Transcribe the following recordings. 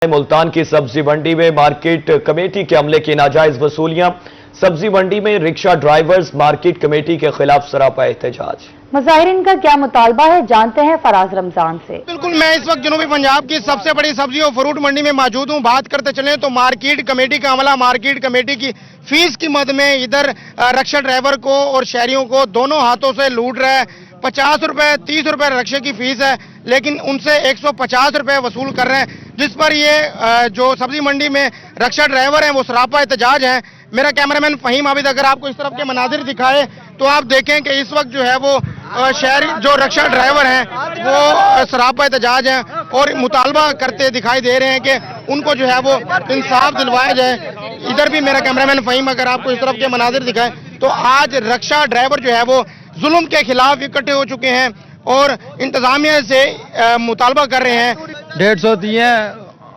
मुल्तान की सब्जी मंडी में मार्केट कमेटी के अमले की नाजायज वसूलियां। सब्जी मंडी में रिक्शा ड्राइवर्स मार्केट कमेटी के खिलाफ सरापा एहतजाज। मुजाहिरीन का क्या मुतालबा है, जानते हैं फराज रमजान से। बिल्कुल, मैं इस वक्त जनूबी पंजाब की सबसे बड़ी सब्जी और फ्रूट मंडी में मौजूद हूँ। बात करते चलें तो मार्केट कमेटी का अमला मार्केट कमेटी की फीस की मद में इधर रिक्शा ड्राइवर को और शहरियों को दोनों हाथों से लूट रहा है। 50 रुपए 30 रुपए रिक्शे की फीस है, लेकिन उनसे 150 रुपए वसूल कर रहे हैं, जिस पर ये जो सब्जी मंडी में रिक्शा ड्राइवर हैं वो सरापा एहतजाज हैं। मेरा कैमरामैन फहीम आबिद अगर आपको इस तरफ के मनाजिर दिखाए तो आप देखें कि इस वक्त जो है वो शहरी जो रिक्शा ड्राइवर हैं वो सरापा एहतजाज हैं और मुतालबा करते दिखाई दे रहे हैं कि उनको जो है वो इंसाफ दिलवाया जाए। इधर भी मेरा कैमरामैन फहीम अगर आपको इस तरफ के मनाजिर दिखाए तो आज रिक्शा ड्राइवर जो है वो जुल्म के खिलाफ इकट्ठे हो चुके हैं और इंतजामिया से मुतालबा कर रहे हैं। 150 दिए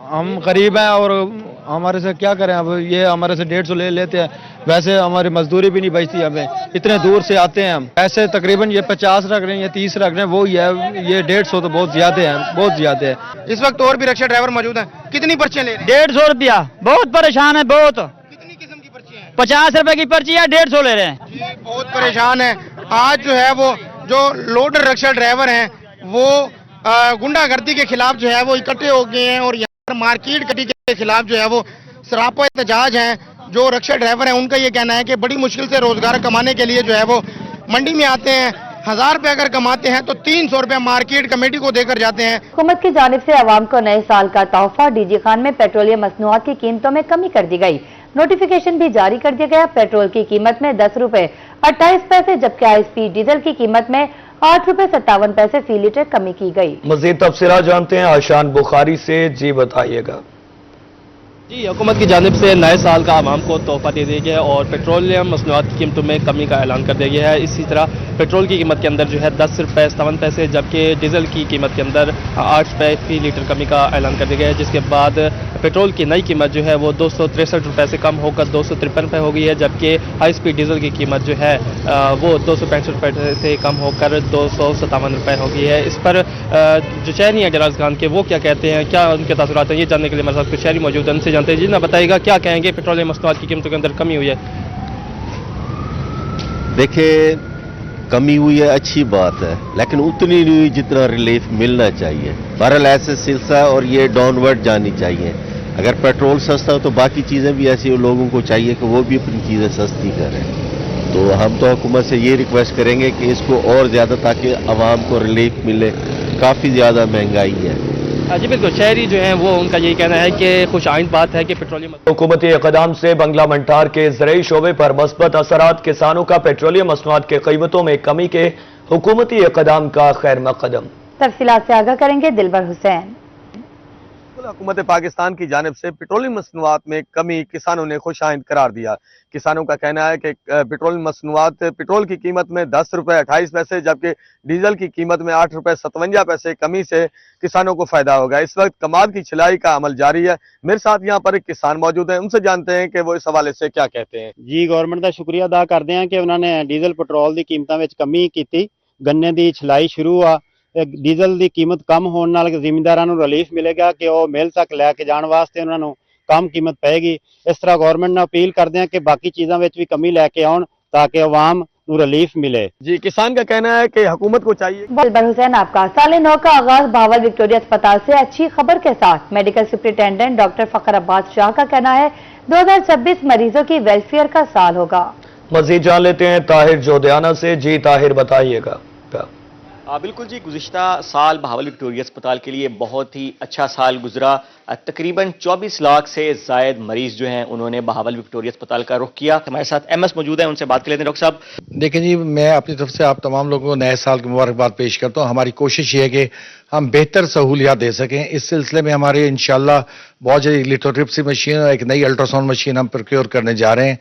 हम गरीब हैं और हमारे से क्या करें, अब ये हमारे से 150 ले लेते हैं। वैसे हमारी मजदूरी भी नहीं बचती, हमें इतने दूर से आते हैं हम। ऐसे तकरीबन ये 50 रख रहे हैं या 30 रख रहे हैं, वो ही है। ये 150 तो बहुत ज्यादा है, बहुत ज्यादा है। इस वक्त और भी रिक्शा ड्राइवर मौजूद हैं। कितनी पर्चियां ले रहे हैं? 150 रुपया। बहुत परेशान है, बहुत। कितनी किस्म की पर्ची हैं? 50 रुपए की पर्ची है, 150 ले रहे हैं जी, बहुत परेशान है। आज जो है वो जो लोडर रिक्शा ड्राइवर हैं वो गुंडागर्दी के खिलाफ जो है वो इकट्ठे हो गए हैं और यहाँ पर मार्केट कमेटी के खिलाफ जो है वो सरापा एहतजाज हैं। जो रिक्शा ड्राइवर हैं उनका ये कहना है कि बड़ी मुश्किल से रोजगार कमाने के लिए जो है वो मंडी में आते हैं। 1000 रुपये अगर कमाते हैं तो 300 रुपये मार्केट कमेटी को देकर जाते हैं। हुकूमत की जानिब से आवाम को नए साल का तोहफा डीजी खान में पेट्रोलियम मसनूआत की कीमतों में कमी कर दी गई। नोटिफिकेशन भी जारी कर दिया गया। पेट्रोल की कीमत में 10 रुपए 28 पैसे जबकि हाई डीजल की कीमत में 8 रुपए 57 पैसे फी लीटर कमी की गई। मजीद तफसीलात जानते हैं आशान बुखारी से। जी बताइएगा। जी, हुकूमत की जानिब से नए साल का आवाम को तोहफा दे दिया गया है और पेट्रोलियम मसनूआत की कीमतों में कमी का ऐलान कर दिया गया है। इसी तरह पेट्रोल की कीमत के अंदर जो है 10 रुपये 57 पैसे जबकि डीजल की कीमत के अंदर 8 रुपये फी लीटर कमी का ऐलान कर दिया गया है, जिसके बाद पेट्रोल की नई कीमत जो है वो 263 रुपये से कम होकर 253 रुपये हो गई है, जबकि हाई स्पीड डीजल की कीमत जो है वो 265 रुपये से कम होकर 257 रुपये हो गई है। इस पर जो शहरी हैं जलाल खान के, वो क्या कहते हैं, क्या उनके तासुरात हैं, ये जानने के लिए हमारे साथ कुछ शहरी मौजूद हैं, उनसे जानते हैं। जी ना बताइएगा, क्या कहेंगे, पेट्रोलियम मसनूआत की कीमतों के अंदर कमी हुई है? देखिए, कमी हुई है, अच्छी बात है, लेकिन उतनी नहीं हुई जितना रिलीफ मिलना चाहिए। बहरहाल ऐसे सिलसिला और ये डाउनवर्ड जानी चाहिए। अगर पेट्रोल सस्ता हो तो बाकी चीज़ें भी ऐसी लोगों को चाहिए कि वो भी अपनी चीज़ें सस्ती करें। तो हम तो हुकूमत से ये रिक्वेस्ट करेंगे कि इसको और ज़्यादा, ताकि आवाम को रिलीफ मिले। काफ़ी ज़्यादा महंगाई है। जी बिल्कुल, शहरी जो हैं वो उनका यही कहना है कि खुश आइंद बात है कि पेट्रोलियम हुकूमती इक़दाम से बंगला मंटार के ज़रई शोबे पर मस्बत असरात। किसानों का पेट्रोलियम मसनूआत के कीमतों में कमी के हुकूमती इक़दाम का खैर मकदम। तफसीलात से आगाह करेंगे दिलबर हुसैन। हुकूमत पाकिस्तान की जानिब से पेट्रोलियम मसनूआत में कमी किसानों ने खुश आइंद करार दिया। किसानों का कहना है कि पेट्रोलियम मसनूआत पेट्रोल की कीमत में 10 रुपये 28 पैसे जबकि डीजल की कीमत में 8 रुपये 57 पैसे कमी से किसानों को फायदा होगा। इस वक्त कमाद की छिलाई का अमल जारी है। मेरे साथ यहाँ पर एक किसान मौजूद है, उनसे जानते हैं कि वो इस हवाले से क्या कहते हैं। जी, गवर्नमेंट का शुक्रिया अदा करते हैं कि उन्होंने डीजल पेट्रोल की कीमतों में कमी की। गन्ने की छिलाई शुरू हुआ, डीजल की कीमत कम होने नाल ਜ਼ਿਮੀਂਦਾਰਾਂ ਨੂੰ ਰਿਲੀਫ ਮਿਲੇਗਾ कि वह मिल तक लैके जाने वास्ते उन्होंने कम कीमत पेगी। इस तरह गवर्नमेंट ने अपील करते हैं कि बाकी चीज़ों में भी कमी लैके आउण ताकि अवाम को रिलीफ मिले। जी, किसान का कहना है कि हुकूमत को चाहिए। दिलबर हुसैन आपका। साल नौ का आगाज भावल विक्टोरिया अस्पताल से अच्छी खबर के साथ। मेडिकल सुपरिटेंडेंट डॉक्टर फखर अब्बास शाह का कहना है 2026 मरीजों की वेलफेयर का साल होगा। मजीद जान लेते हैं ताहिर जोधियाना से। जी ताहिर बताइएगा। बिल्कुल जी, गुज़िश्ता साल बहावल विक्टोरिया अस्पताल के लिए बहुत ही अच्छा साल गुजरा। तकरीबन 24 लाख से जायद मरीज जो हैं उन्होंने बहावल विक्टोरिया अस्पताल का रुख किया। हमारे साथ एमएस मौजूद हैं, उनसे बात कर लेते हैं। डॉक्टर साहब देखिए जी, मैं अपनी तरफ से आप तमाम लोगों को नए साल की मुबारकबाद पेश करता हूँ। हमारी कोशिश ये है कि हम बेहतर सहूलियात दे सकें। इस सिलसिले में हमारे इंशाल्लाह बहुत जल्द लिथोट्रिप्सी मशीन और एक नई अल्ट्रासाउंड मशीन हम प्रोक्योर करने जा रहे हैं।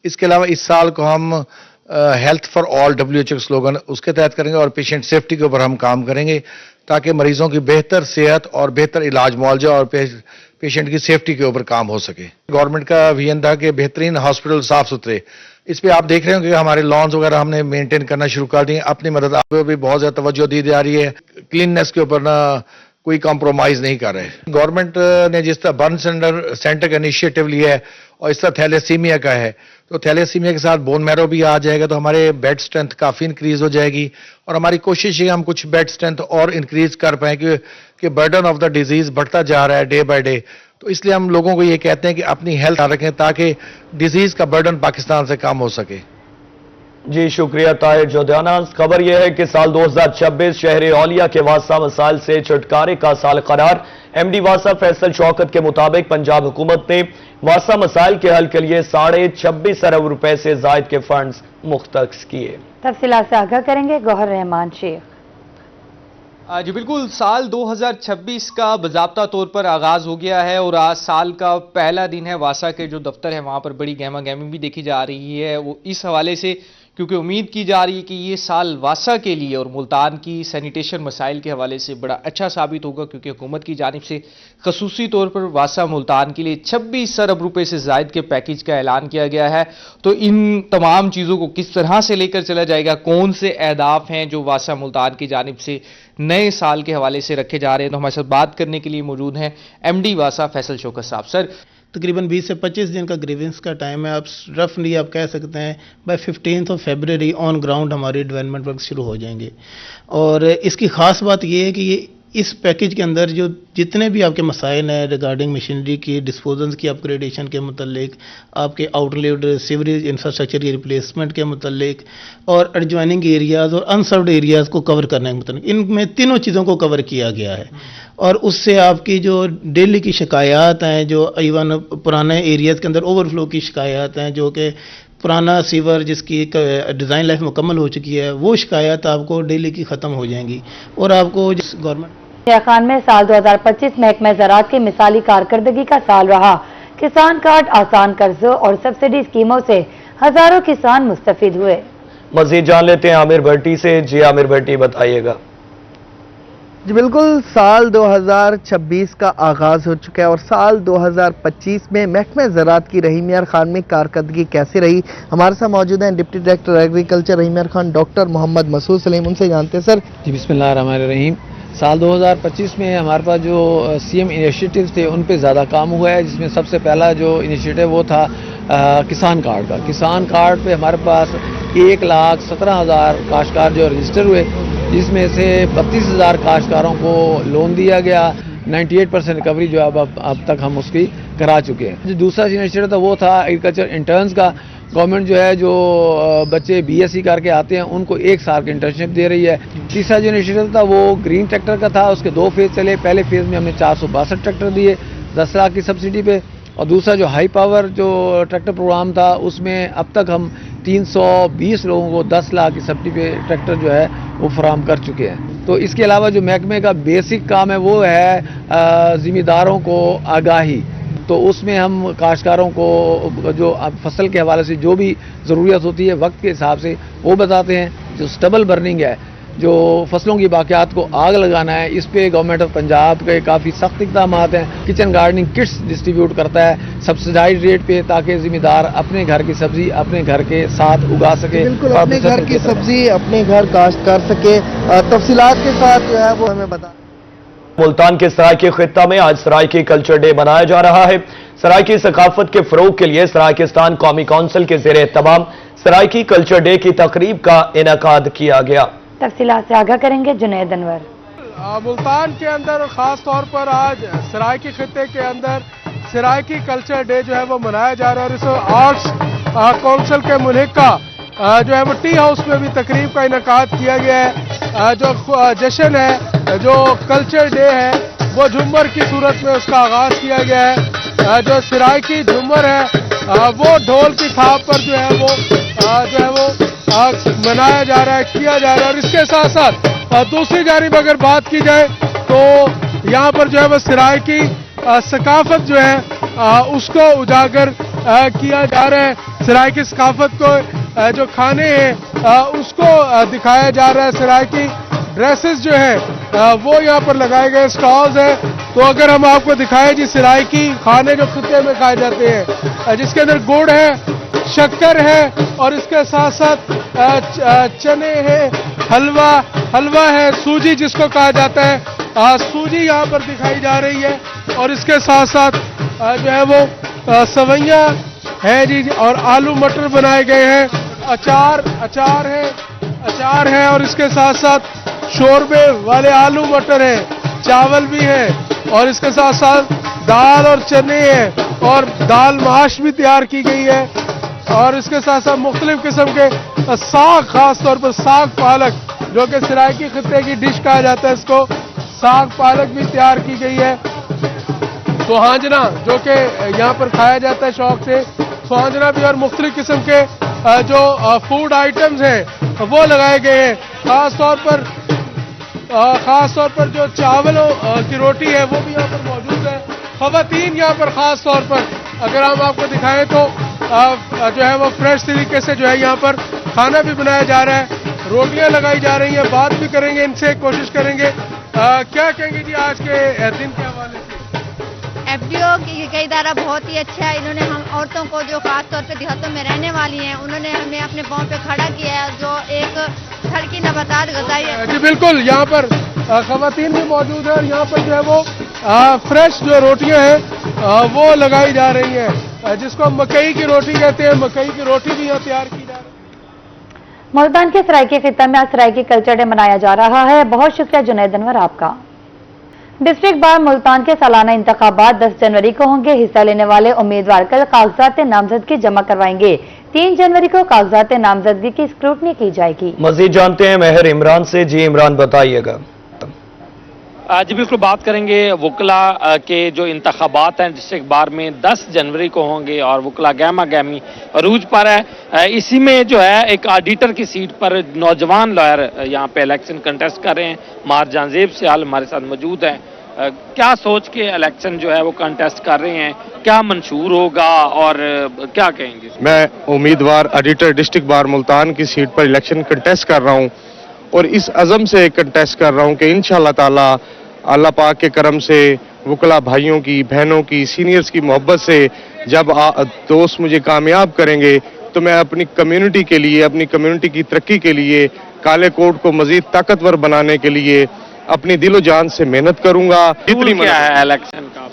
इसके अलावा इस साल को हम health for all WHO slogan उसके तहत करेंगे और पेशेंट सेफ्टी के ऊपर हम काम करेंगे ताकि मरीजों की बेहतर सेहत और बेहतर इलाज मुआवजा और पेशेंट की सेफ्टी के ऊपर काम हो सके। गवर्नमेंट का विजन था कि बेहतरीन हॉस्पिटल साफ सुथरे। इस पे आप देख रहे हो कि हमारे लॉन्स वगैरह हमने मेंटेन करना शुरू कर दिए। अपनी मदद आप भी बहुत ज्यादा तवज्जो दी जा रही है। क्लीननेस के ऊपर ना कोई कॉम्प्रोमाइज नहीं कर रहे। गवर्नमेंट ने जिस तरह बर्न सेंटर का इनिशिएटिव लिया है और इस तरह थैलेसीमिया का है, तो थैलेसीमिया के साथ बोन मैरो भी आ जाएगा तो हमारे बेड स्ट्रेंथ काफ़ी इंक्रीज हो जाएगी। और हमारी कोशिश है हम कुछ बेड स्ट्रेंथ और इंक्रीज कर पाएँ कि बर्डन ऑफ द डिजीज़ बढ़ता जा रहा है डे बाय डे। तो इसलिए हम लोगों को ये कहते हैं कि अपनी हेल्थ रखें ताकि डिजीज़ का बर्डन पाकिस्तान से कम हो सके। जी शुक्रिया ताहिर जोधियाना। खबर यह है कि साल 2026 शहर औलिया के वासा मसाइल से छुटकारे का साल करार। एमडी वासा फैसल शौकत के मुताबिक पंजाब हुकूमत ने वासा मसाइल के हल के लिए 26.5 अरब रुपए से जायद के फंड्स मुख्तस किए। तफसीलात से आगाह करेंगे गौहर रहमान शेख। जी बिल्कुल, साल 2026 का बाज़ाब्ता तौर पर आगाज़ हो गया है और आज साल का पहला दिन है। वासा के जो दफ्तर है वहाँ पर बड़ी गहमा गहमी भी देखी जा रही है, वो इस हवाले से क्योंकि उम्मीद की जा रही है कि ये साल वासा के लिए और मुल्तान की सैनिटेशन मसाइल के हवाले से बड़ा अच्छा साबित होगा, क्योंकि हुकूमत की जानिब से खसूसी तौर पर वासा मुल्तान के लिए 26 अरब रुपए से ज़ायद के पैकेज का ऐलान किया गया है। तो इन तमाम चीज़ों को किस तरह से लेकर चला जाएगा, कौन से अहदाफ हैं जो वासा मुल्तान की जानिब से नए साल के हवाले से रखे जा रहे हैं, तो हमारे साथ बात करने के लिए मौजूद हैं एमडी वासा फैसल शौकत साहब। सर, तकरीबन 20 से 25 दिन का ग्रीवेंस का टाइम है। आप रफली आप कह सकते हैं बाय 15 फरवरी ऑन ग्राउंड हमारी डेवलपमेंट वर्क शुरू हो जाएंगे। और इसकी ख़ास बात यह है कि ये इस पैकेज के अंदर जो जितने भी आपके मसाइल हैं रिगार्डिंग मशीनरी की डिस्पोजल्स की अपग्रेडेशन के मुतल्लिक, आपके आउटलेट सीवरेज इंफ्रास्ट्रक्चर की रिप्लेसमेंट के मुतल्लिक और एडजॉइनिंग एरियाज़ और अनसर्व्ड एरियाज़ को कवर करने के मुतल्लिक, इनमें तीनों चीज़ों को कवर किया गया है। और उससे आपकी जो डेली की शिकायत हैं, जो इवन पुराने एरियाज़ के अंदर ओवरफ्लो की शिकायत हैं, जो कि पुराना सीवर जिसकी डिज़ाइन लाइफ मुकम्मल हो चुकी है, वो शिकायत आपको डेली की ख़त्म हो जाएंगी। और आपको जिस गवर्नमेंट खान में साल 2025 महकमा ज़राअत की मिसाली कारकर्दगी का साल रहा। किसान कार्ड, आसान कर्जों और सब्सिडी स्कीमों से हजारों किसान मुस्तफिद हुए। मजीद जान लेते हैं आमिर भट्टी से। जी आमिर भट्टी, बताइएगा। जी बिल्कुल, साल 2026 का आगाज़ हो चुका है और साल 2025 में महकमा ज़राअत की रहीम यार खान में कारकर्दगी कैसे रही, हमारे साथ मौजूद हैं डिप्टी डायरेक्टर एग्रीकल्चर रहीम यार खान डॉक्टर मोहम्मद मसूद सलीम, उनसे जानते हैं। सर जी बिस्मिल्लाहिर्रहमानिर्रहीम। साल 2025 में हमारे पास जो सीएम इनिशिएटिव थे उन पे ज़्यादा काम हुआ है, जिसमें सबसे पहला जो इनिशिएटिव वो था किसान कार्ड का। किसान कार्ड पे हमारे पास 1,17,000 काश्तकार जो रजिस्टर हुए, जिसमें से 32,000 काश्तकारों को लोन दिया गया। 98% रिकवरी जो अब तक हम उसकी करा चुके हैं। जो दूसरा इनिशिएटिव था वो था एग्रीकल्चर इंटर्न्स का। गवर्नमेंट जो है जो बच्चे बीएससी करके आते हैं उनको 1 साल की इंटर्नशिप दे रही है। तीसरा जो इनिशिएटिव था वो ग्रीन ट्रैक्टर का था, उसके 2 फेज चले। पहले फेज में हमने 462 ट्रैक्टर दिए 10 लाख की सब्सिडी पे, और दूसरा जो हाई पावर जो ट्रैक्टर प्रोग्राम था उसमें अब तक हम 320 लोगों को 10 लाख की सब्सिडी पे ट्रैक्टर जो है वो फराहम कर चुके हैं। तो इसके अलावा जो महकमे का बेसिक काम है वो है ज़िम्मेदारों को आगाही। तो उसमें हम काश्तकारों को जो फसल के हवाले से जो भी ज़रूरत होती है वक्त के हिसाब से वो बताते हैं। जो स्टबल बर्निंग है, जो फसलों की बाक़ियात को आग लगाना है, इस पे गवर्नमेंट ऑफ पंजाब के काफ़ी सख्त इक़दाम हैं। किचन गार्डनिंग किट्स डिस्ट्रीब्यूट करता है सब्सिडाइज रेट पे, ताकि ज़िम्मेदार अपने घर की सब्जी अपने घर के साथ उगा सके। बिल्कुल, अपने घर की सब्जी अपने घर काश्त कर सके। तफसीलात के साथ जो है वो हमें बता। मुल्तान के सराइकी खित्ता में आज सराइकी कल्चर डे मनाया जा रहा है। सराइकी सकाफत के फरोग के लिए सराइकिस्तान कौमी कौंसिल के ज़ेरे तमाम सराइकी कल्चर डे की तकरीब का इनेकाद किया गया। तफसीलात से आगाह करेंगे जुनैद अनवर। मुल्तान के अंदर और ख़ास तौर पर आज सराइकी खित्ते के अंदर सराइकी कल्चर डे जो है वो मनाया जा रहा है। और इस आर्ट्स कौंसिल के मुल्हिका जो है वो टी हाउस में भी तकरीब का इनेकाद किया गया है। जो जश्न है, जो कल्चर डे है, वो झूमर की सूरत में उसका आगाज़ किया गया है। जो सराइकी झूमर है वो ढोल की थाप पर जो है वो मनाया जा रहा है, किया जा रहा है। और इसके साथ साथ दूसरी जानिब अगर बात की जाए तो यहाँ पर जो है वो सराइकी सकाफत जो है उसको उजागर किया जा रहा है। सराइकी सकाफत को जो खाने हैं उसको दिखाया जा रहा है। सराइकी ड्रेसेस जो है वो यहाँ पर लगाए गए स्टॉल्स हैं। तो अगर हम आपको दिखाएं जी सराइकी खाने जो खित्ते में खाए जाते हैं, जिसके अंदर गुड़ है, शक्कर है और इसके साथ साथ चने हैं, हलवा है, सूजी जिसको कहा जाता है, सूजी यहाँ पर दिखाई जा रही है और इसके साथ साथ जो है वो सवैयाँ है जी और आलू मटर बनाए गए हैं, अचार है और इसके साथ साथ शोरबे वाले आलू मटर है, चावल भी है और इसके साथ साथ दाल और चने हैं और दाल माश भी तैयार की गई है और इसके साथ साथ मुख्तलिफ किस्म के साग, खास तौर पर साग पालक जो कि सराइकी खित्ते की डिश कहा जाता है, इसको साग पालक भी तैयार की गई है। सुहांजना जो कि यहाँ पर खाया जाता है शौक से, सुहांजना भी और मुख्तलिफ किस्म के जो फूड आइटम्स हैं वो लगाए गए हैं। खास तौर पर जो चावलों की रोटी है वो भी यहाँ पर मौजूद है। खवातीन यहाँ पर खास तौर पर अगर हम आपको दिखाएं तो जो है वो फ्रेश तरीके से जो है यहाँ पर खाना भी बनाया जा रहा है, रोटियां लगाई जा रही हैं। बात भी करेंगे इनसे, कोशिश करेंगे क्या कहेंगे जी आज के दिन के हवाले से। एफडीओ का इदारा बहुत ही अच्छा है। इन्होंने हम औरतों को जो खास तौर पे देहातों में रहने वाली हैं उन्होंने हमें अपने पाँव पे खड़ा किया है, जो एक सड़की नबातात गजाई है। जी बिल्कुल, यहाँ पर खवातीन भी मौजूद है और यहाँ पर जो है वो फ्रेश जो रोटियां हैं वो लगाई जा रही हैं, जिसको मकई की रोटी कहते हैं। मकई की रोटी भी यहाँ तैयार की जा रही है। मुल्तान के सराइकी खित्ता में आज सराइकी कल्चर डे मनाया जा रहा है। बहुत शुक्रिया जुनैद अनवर आपका। डिस्ट्रिक्ट बार मुल्तान के सालाना इंतखाबात 10 जनवरी को होंगे। हिस्सा लेने वाले उम्मीदवार कल कागजात नामजदगी जमा करवाएंगे। 3 जनवरी को कागजात नामजदगी की स्क्रूटनी की जाएगी। मजीद जानते हैं मेहर इमरान से। जी इमरान, बताइएगा। जी बिल्कुल, बात करेंगे वकला के जो इंतखाबात हैं डिस्ट्रिक्ट बार में 10 जनवरी को होंगे और वकला गहमा गहमी अरूज पर है। इसी में जो है एक ऑडिटर की सीट पर नौजवान लॉयर यहाँ पे इलेक्शन कंटेस्ट कर रहे हैं। मार जानजेब सियाल हमारे साथ मौजूद हैं। क्या सोच के इलेक्शन जो है वो कंटेस्ट कर रहे हैं, क्या मंशूर होगा और क्या कहेंगे? मैं उम्मीदवार ऑडिटर डिस्ट्रिक्ट बार मुल्तान की सीट पर इलेक्शन कंटेस्ट कर रहा हूँ और इस अज़म से कंटेस्ट कर रहा हूँ कि इंशाअल्लाह ताला अल्लाह पाक के करम से वकला भाइयों की, बहनों की, सीनियर्स की मोहब्बत से जब दोस्त मुझे कामयाब करेंगे तो मैं अपनी कम्युनिटी के लिए, अपनी कम्युनिटी की तरक्की के लिए, काले कोट को मजीद ताकतवर बनाने के लिए अपनी दिलो जान से मेहनत करूंगा। जितनी क्या है इलेक्शन का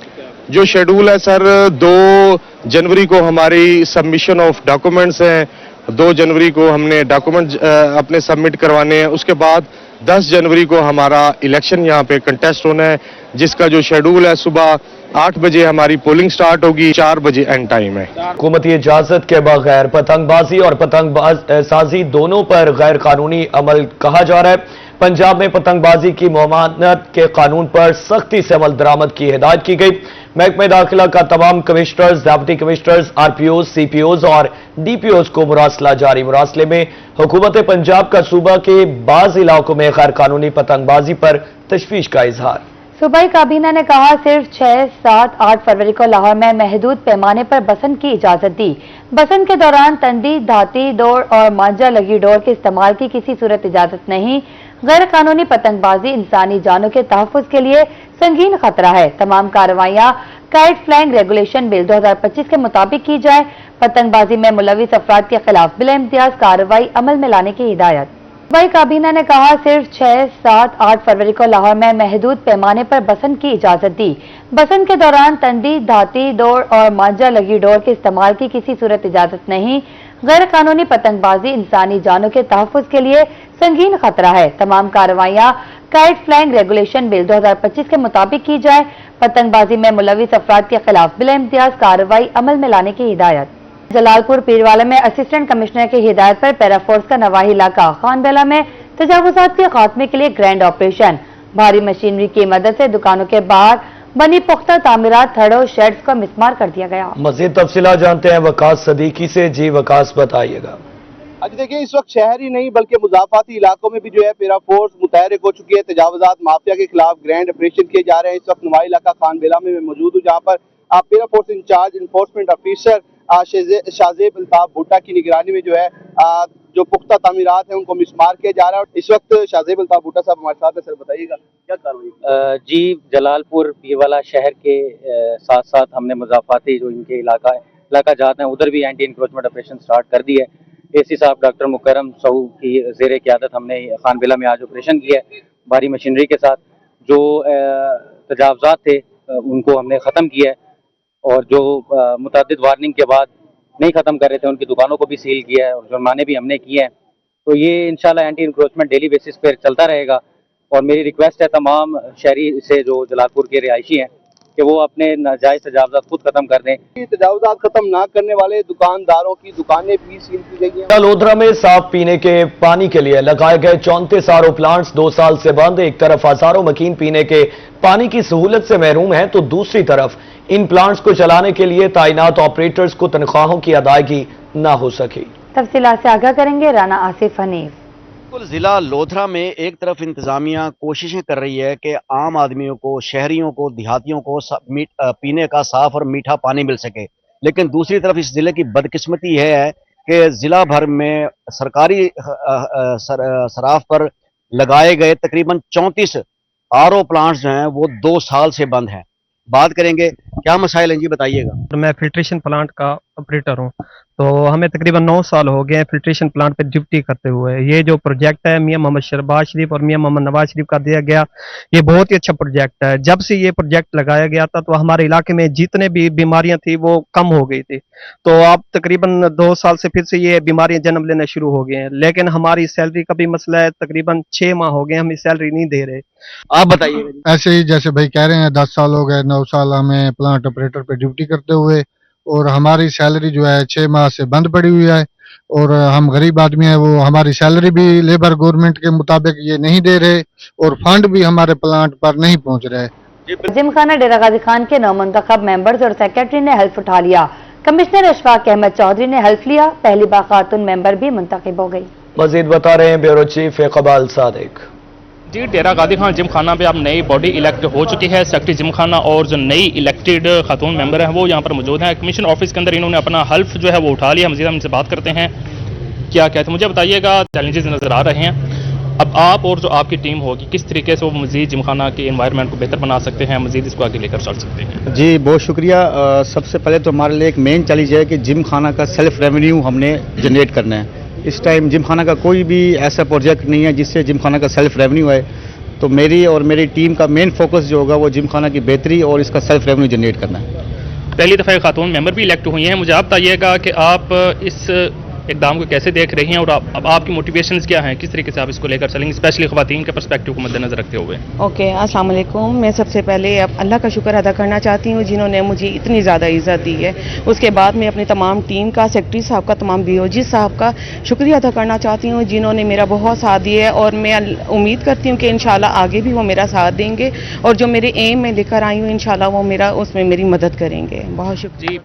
जो शेड्यूल है सर, 2 जनवरी को हमारी सबमिशन ऑफ डॉक्यूमेंट्स हैं। 2 जनवरी को हमने डॉक्यूमेंट अपने सबमिट करवाने हैं। उसके बाद 10 जनवरी को हमारा इलेक्शन यहाँ पे कंटेस्ट होना है, जिसका जो शेड्यूल है सुबह 8 बजे हमारी पोलिंग स्टार्ट होगी, 4 बजे एंड टाइम है। हुकूमती इजाजत के बगैर पतंगबाजी और पतंगसाजी दोनों पर गैर कानूनी अमल कहा जा रहा है। पंजाब में पतंगबाजी की ममानत के कानून पर सख्ती से अमल दरामद की हिदायत की गई। महकमे दाखिला का तमाम कमिश्नर्स, डिप्टी कमिश्नर्स, आरपीओज, सीपीओज और डीपीओज को मुरासला जारी। मुरासले में हुकूमत पंजाब का सूबा के बाज़ इलाकों में गैर कानूनी पतंगबाजी पर तशवीश का इजहार। सूबाई काबीना ने कहा सिर्फ 6, 7, 8 फरवरी को लाहौर में महदूद पैमाने पर बसंत की इजाजत दी। बसंत के दौरान तंदी, धाती, डोर और मांझा लगी डोर के इस्तेमाल की किसी सूरत इजाजत नहीं। गैर कानूनी पतंगबाजी इंसानी जानों के तहफ़्फ़ुज़ के लिए संगीन खतरा है। तमाम कार्रवाइयाँ काइट फ्लाइंग रेगुलेशन बिल 2025 के मुताबिक की जाए। पतंगबाजी में मुलविस अफराद के खिलाफ बिला इम्तियाज कार्रवाई अमल में लाने की हिदायत। सूबाई काबीना ने कहा सिर्फ 6, 7, 8 फरवरी को लाहौर में महदूद पैमाने पर बसंत की इजाजत दी। बसंत के दौरान तंदी, धाती, डोर और मांझा लगी डोर के इस्तेमाल की किसी सूरत इजाजत नहीं। गैर कानूनी पतंगबाजी इंसानी जानों के तहफ़्फ़ुज़ के लिए संगीन खतरा है। तमाम कार्रवाइयाँ काइट फ्लाइंग रेगुलेशन बिल 2025 के मुताबिक की जाए। पतंगबाजी में मुलविस अफराद के खिलाफ बिला इम्तियाज कार्रवाई अमल में लाने की हिदायत। जलालपुर पीरवाला में असिस्टेंट कमिश्नर की हिदायत पर पैराफोर्स का नवाही इलाका खानबेला में तजावुजात के खात्मे के लिए ग्रैंड ऑपरेशन। भारी मशीनरी की मदद से दुकानों के बाहर बनी पुख्ता तामीरात, थड़ों, शेड्स को मिसमार कर दिया गया। मजीद तफसीलात जानते हैं वकास सदीकी से। जी वकास, बताइएगा। आज देखिए, इस वक्त शहर ही नहीं बल्कि मुजाफाती इलाकों में भी जो है पैरा फोर्स मुतहरिक हो चुकी है। तजावुजात माफिया के खिलाफ ग्रैंड ऑपरेशन किए जा रहे हैं। इस वक्त नवाही इलाका खानबेला में मैं मौजूद हूँ, जहाँ पर para force incharge enforcement officer Shahzeb Altaf Bhutta की निगरानी में जो है जो पुख्ता तामीरात है उनको मिसमार किया जा रहा है। इस वक्त शाहजेब अल्ताफ भुट्टा साहब हमारे साथ है। सर बताइएगा क्या कार्रवाई? जी, जलालपुर पीरवाला शहर के साथ साथ हमने मुजाफाती जो इनके इलाका जात हैं उधर भी एंटी इंक्रोचमेंट ऑपरेशन स्टार्ट कर दी है। एसी साहब डॉक्टर मुकरम सऊ की ज़ेर क़यादत हमने खानबेला में आज ऑपरेशन किया है भारी मशीनरी के साथ। जो तजावजात थे उनको हमने ख़त्म किया है, और जो मुतअद्दिद वार्निंग के बाद नहीं ख़त्म कर रहे थे उनकी दुकानों को भी सील किया है और जुर्माने भी हमने किए हैं। तो ये इंशाल्लाह एंटी इंक्रोचमेंट डेली बेसिस पर चलता रहेगा। और मेरी रिक्वेस्ट है तमाम शहरी से जो जलालपुर के रिहायशी हैं कि वो अपने नाजायज़ तजावजात खुद ख़त्म कर दें। तजावजात खत्म ना करने वाले दुकानदारों की दुकानें भी सील की गई हैं। लोधरा में साफ पीने के पानी के लिए लगाए गए 34 आरओ प्लांट्स 2 साल से बंद। एक तरफ हजारों मकीन पीने के पानी की सहूलत से महरूम हैं, तो दूसरी तरफ इन प्लांट्स को चलाने के लिए तैनात ऑपरेटर्स को तनख्वाहों की अदायगी न हो सकी। तफसीलात से आगाह करेंगे राना आसिफ हनीफ। जिला लोधरा में एक तरफ इंतजामिया कोशिशें कर रही है कि आम आदमियों को, शहरियों को, देहातियों को पीने का साफ और मीठा पानी मिल सके, लेकिन दूसरी तरफ इस जिले की बदकिस्मती यह है कि जिला भर में सरकारी सराफ पर लगाए गए तकरीबन 34 आरओ प्लांट्स जो हैं वो 2 साल से बंद हैं। बात करेंगे क्या मसाइल हैं जी, बताइएगा। मैं फिल्ट्रेशन प्लांट का ऑपरेटर हूं, तो हमें तकरीबन 9 साल हो गए फिल्ट्रेशन प्लांट पे ड्यूटी करते हुए। ये जो प्रोजेक्ट है मियां मोहम्मद शहबाज शरीफ और मियां मोहम्मद नवाज शरीफ का दिया गया, ये बहुत ही अच्छा प्रोजेक्ट है। जब से ये प्रोजेक्ट लगाया गया था तो हमारे इलाके में जितने भी बीमारियां थी वो कम हो गई थी। तो अब तकरीबन 2 साल से फिर से ये बीमारियां जन्म लेना शुरू हो गए हैं। लेकिन हमारी सैलरी का भी मसला है, तकरीबन 6 माह हो गए हमें सैलरी नहीं दे रहे। आप बताइए। ऐसे ही जैसे भाई कह रहे हैं 10 साल हो गए, 9 साल हमें प्लांट ऑपरेटर पे ड्यूटी करते हुए, और हमारी सैलरी जो है 6 माह से बंद पड़ी हुई है। और हम गरीब आदमी हैं, वो हमारी सैलरी भी लेबर गवर्नमेंट के मुताबिक ये नहीं दे रहे, और फंड भी हमारे प्लांट पर नहीं पहुंच रहे। जिमखाना डेरा गाजी खान के नौमुंतखब मेंबर्स और सेक्रेटरी ने हल्फ उठा लिया। कमिश्नर अशफाक अहमद चौधरी ने हल्फ लिया। पहली बार खातून मेंबर भी मुंतखब हो गई। मजीद बता रहे हैं ब्यूरो चीफ इकबाल सादिक। जी, डेरा गाजी खान जिम खाना पे अब नई बॉडी इलेक्ट हो चुकी है। सेक्रेटरी जिम खाना और जो नई इलेक्टेड खातून मेंबर हैं वो यहाँ पर मौजूद हैं। कमिश्नर ऑफिस के अंदर इन्होंने अपना हल्फ जो है वो उठा लिया। मजीद हम इनसे बात करते हैं, क्या कहते हैं, मुझे बताइएगा। चैलेंजेस नजर आ रहे हैं, अब आप और जो आपकी टीम होगी किस तरीके से वो मजीद जिम खाना के एनवायरनमेंट को बेहतर बना सकते हैं, मजीद इसको आगे लेकर चल सकते हैं। जी बहुत शुक्रिया। सबसे पहले तो हमारे लिए एक मेन चैलेंज है कि जिम खाना का सेल्फ रेवेन्यू हमने जनरेट करना है। इस टाइम जिम खाना का कोई भी ऐसा प्रोजेक्ट नहीं है जिससे जिम खाना का सेल्फ रेवेन्यू है। तो मेरी और मेरी टीम का मेन फोकस जो होगा वो जिम खाना की बेहतरी और इसका सेल्फ रेवेन्यू जनरेट करना है। पहली दफ़ा खातून मेंबर भी इलेक्ट हुई हैं, मुझे आप बताइएगा कि आप इस इकदाम को कैसे देख रही हैं और अब आपकी मोटिवेशंस क्या हैं, किस तरीके से आप इसको लेकर चलेंगे, स्पेशली ख़वातीन के पर्सपेक्टिव को मद्देनजर रखते हुए। ओके, अस्सलाम वालेकुम। मैं सबसे पहले अब अल्लाह का शुक्र अदा करना चाहती हूँ जिन्होंने मुझे इतनी ज़्यादा इज़्ज़त दी है। उसके बाद मैं अपनी तमाम टीम का, सेक्रेटरी साहब का, तमाम बीओजी साहब का शुक्रिया अदा करना चाहती हूँ जिन्होंने मेरा बहुत साथ दिया है। और मैं उम्मीद करती हूँ कि इंशाल्लाह आगे भी वो मेरा साथ देंगे और जो मेरे एम में लेकर आई हूँ इंशाल्लाह वो मेरा उसमें मेरी मदद करेंगे। बहुत शुक्रिया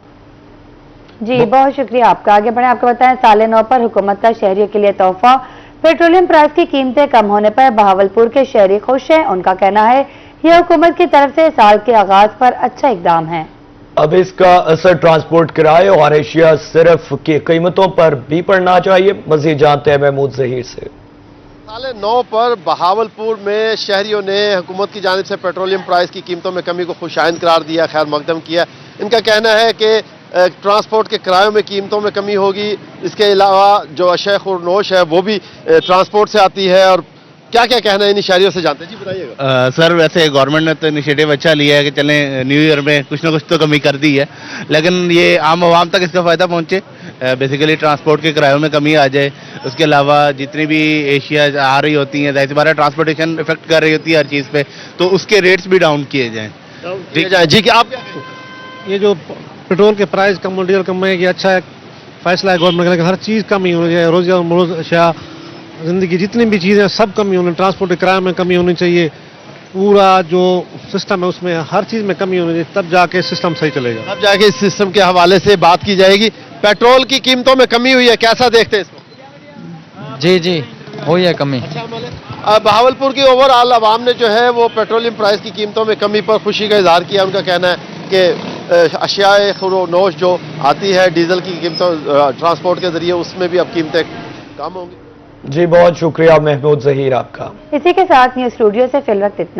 जी, बहुत शुक्रिया आपका। आगे बढ़े, आपको बताएं साल 9 पर हुकूमत का शहरियों के लिए तोहफा। पेट्रोलियम प्राइस की कीमतें कम होने पर बहावलपुर के शहरी खुश हैं। उनका कहना है यह हुकूमत की तरफ से साल के आगाज पर अच्छा इकदाम है। अब इसका असर ट्रांसपोर्ट किराए और एशिया सिर्फ की कीमतों पर भी पड़ना चाहिए। मजीद जानते हैं महमूद जहीर से। साल 9 पर बहावलपुर में शहरियों ने हुकूमत की जानिब से पेट्रोलियम प्राइस की कीमतों में कमी को खुशाइंद करार दिया, खैर मकदम किया। इनका कहना है कि ट्रांसपोर्ट के किरायों में कीमतों में कमी होगी। इसके अलावा जो अशय खुरनोश है वो भी ट्रांसपोर्ट से आती है। और क्या क्या कहना है इन शहरियों से जानते हैं जी, बताइएगा। सर वैसे गवर्नमेंट ने तो इनिशिएटिव अच्छा लिया है कि चलें न्यू ईयर में कुछ ना कुछ तो कमी कर दी है, लेकिन ये आम आवाम तक इसका फ़ायदा पहुंचे, बेसिकली ट्रांसपोर्ट के किरायों में कमी आ जाए। उसके अलावा जितनी भी एशिया आ रही होती हैं, ज़ाहिर बात ट्रांसपोर्टेशन इफेक्ट कर रही होती है हर चीज़ पे, तो उसके रेट्स भी डाउन किए जाएँ। जी क्या आप ये जो पेट्रोल के प्राइस कम, डीजल कम है, ये अच्छा है फैसला है गवर्नमेंट का, लेकिन हर चीज़ कम ही होनी चाहिए। रोज़ अशिया ज़िंदगी जितनी भी चीज़ें सब कमी होनी, ट्रांसपोर्ट के किराए में कमी होनी चाहिए। पूरा जो सिस्टम है उसमें हर चीज़ में कमी होनी चाहिए, तब जाके सिस्टम सही चलेगा। तब जाके इस सिस्टम के हवाले से बात की जाएगी। पेट्रोल की कीमतों में कमी हुई है, कैसा देखते हैं इसको? जी हुई है कमी। बहावलपुर की ओवरऑल आवाम ने जो है वो पेट्रोलियम प्राइस की कीमतों में कमी पर खुशी का इजहार किया। उनका कहना है कि अशियाए खुरोनोश जो आती है डीजल की कीमतों ट्रांसपोर्ट के जरिए, उसमें भी अब कीमतें कम होंगी। जी बहुत शुक्रिया महमूद जहीर आपका। इसी के साथ न्यूज़ स्टूडियो से फिल वक्त इतना।